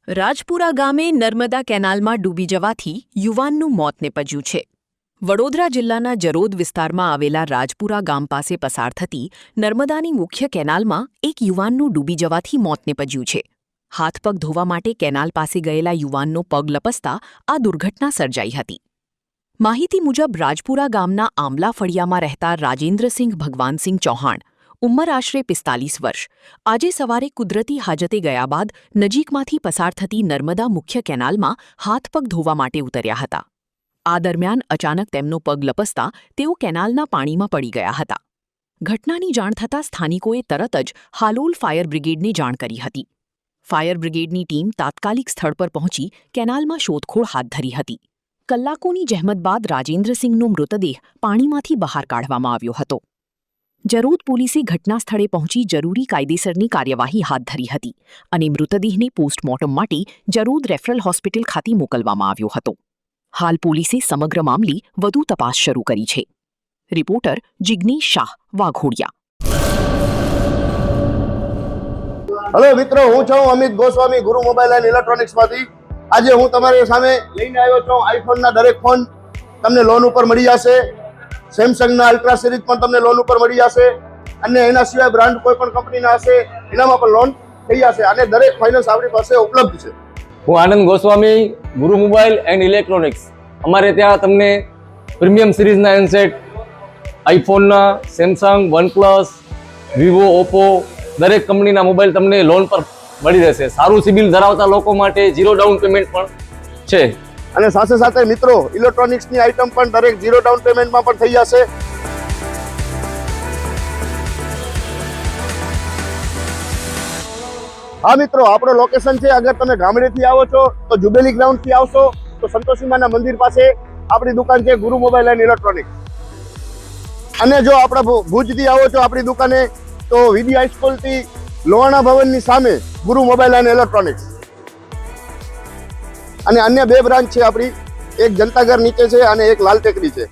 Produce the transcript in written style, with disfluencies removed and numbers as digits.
રાજપુરા ગામે નર્મદા કેનાલમાં ડૂબી જવાથી યુવાનનું મોત નીપજ્યું છે. વડોદરા જિલ્લાના જરોદ વિસ્તારમાં આવેલા રાજપુરા ગામ પાસે પસાર થતી નર્મદાની મુખ્ય કેનાલમાં એક યુવાનનું ડૂબી જવાથી મોત નીપજ્યું છે. હાથ પગ ધોવા માટે કેનાલ પાસે ગયેલા યુવાનનો પગ લપસતા આ દુર્ઘટના સર્જાઈ હતી. માહિતી મુજબ રાજપુરા ગામના આંબલા ફળિયામાં રહેતા રાજેન્દ્રસિંહ ભગવાનસિંહ ચૌહાણ, ઉંમર આશરે 45 વર્ષ, આજે સવારે કુદરતી હાજતે ગયા બાદ નજીકમાંથી પસાર થતી નર્મદા મુખ્ય કેનાલમાં હાથ પગ ધોવા માટે ઉતર્યા હતા. આ દરમિયાન અચાનક તેમનો પગ લપસતા તેઓ કેનાલના પાણીમાં પડી ગયા હતા. ઘટનાની જાણ થતાં સ્થાનિકોએ તરત જ હાલોલ ફાયર બ્રિગેડને જાણ કરી હતી. ફાયર બ્રિગેડની ટીમ તાત્કાલિક સ્થળ પર પહોંચી કેનાલમાં શોધખોળ હાથ ધરી હતી. કલાકોની જહેમત બાદ રાજેન્દ્રસિંહનો મૃતદેહ પાણીમાંથી બહાર કાઢવામાં આવ્યો હતો. જરોદ પોલીસે ઘટના સ્થળે પહોંચી જરૂરી કાયદેસરની કાર્યવાહી હાથ ધરી હતી અને મૃતદેહને પોસ્ટમોર્ટમ માટે જરોદ રેફરલ હોસ્પિટલ ખાતે મોકલવામાં આવ્યો હતો. હાલ પોલીસે સમગ્ર મામલે વધુ તપાસ શરૂ કરી છે. રિપોર્ટર જિગ્નેશ શાહ, વાઘોડિયા. હેલો મિત્રો, હું છું અમિત ગોસ્વામી, ગુરુ મોબાઈલ એન્ડ ઇલેક્ટ્રોનિક્સમાંથી. આજે હું તમારી સામે લઈને આવ્યો છું આઈફોનના દરેક ફોન તમને લોન ઉપર મળી જશે. સેમસંગના અલ્ટ્રા સિરીઝ પણ તમને લોન ઉપર મળી જશે અને એના સિવાય બ્રાન્ડ કોઈ પણ કંપનીના હશે એનામાં પણ લોન થઈ જશે અને દરેક ફાઇનાન્સ આપણી પાસે ઉપલબ્ધ છે. હું આનંદ ગોસ્વામી, ગુરુ મોબાઈલ એન્ડ ઇલેક્ટ્રોનિક્સ. અમારે ત્યાં તમને પ્રીમિયમ સિરીઝના હેન્ડસેટ, આઈફોનના, સેમસંગ, વનપ્લસ, વિવો, ઓપ્પો દરેક કંપનીના મોબાઈલ તમને લોન પર મળી રહેશે. સારું સિબિલ ધરાવતા લોકો માટે 0 ડાઉન પેમેન્ટ પણ છે. અને સાથે સાથે મિત્રો, ઇલેક્ટ્રોનિક્સની આઇટમ પણ દરેક 0 ડાઉન પેમેન્ટમાં પણ થઈ જશે. હા મિત્રો, આપણો લોકેશન છે, અગર તમે ગામડેથી આવો છો તો જુબેલી ગ્રાઉન્ડથી આવશો તો સંતોષીમાના મંદિર પાસે આપણી દુકાન છે, ગુરુ મોબાઈલ એન્ડ ઇલેક્ટ્રોનિક્સ. અને જો આપણા ભુજથી આવો છો આપણી દુકાને તો વીડી હાઈસ્કૂલથી લોહાણા ભવનની સામે ગુરુ મોબાઈલ એન્ડ ઇલેક્ટ્રોનિક્સ. અને અન્ય 2 બ્રાન્ચ છે આપણી, એક જનતાગર નીચે છે અને એક લાલ ટેકરી છે.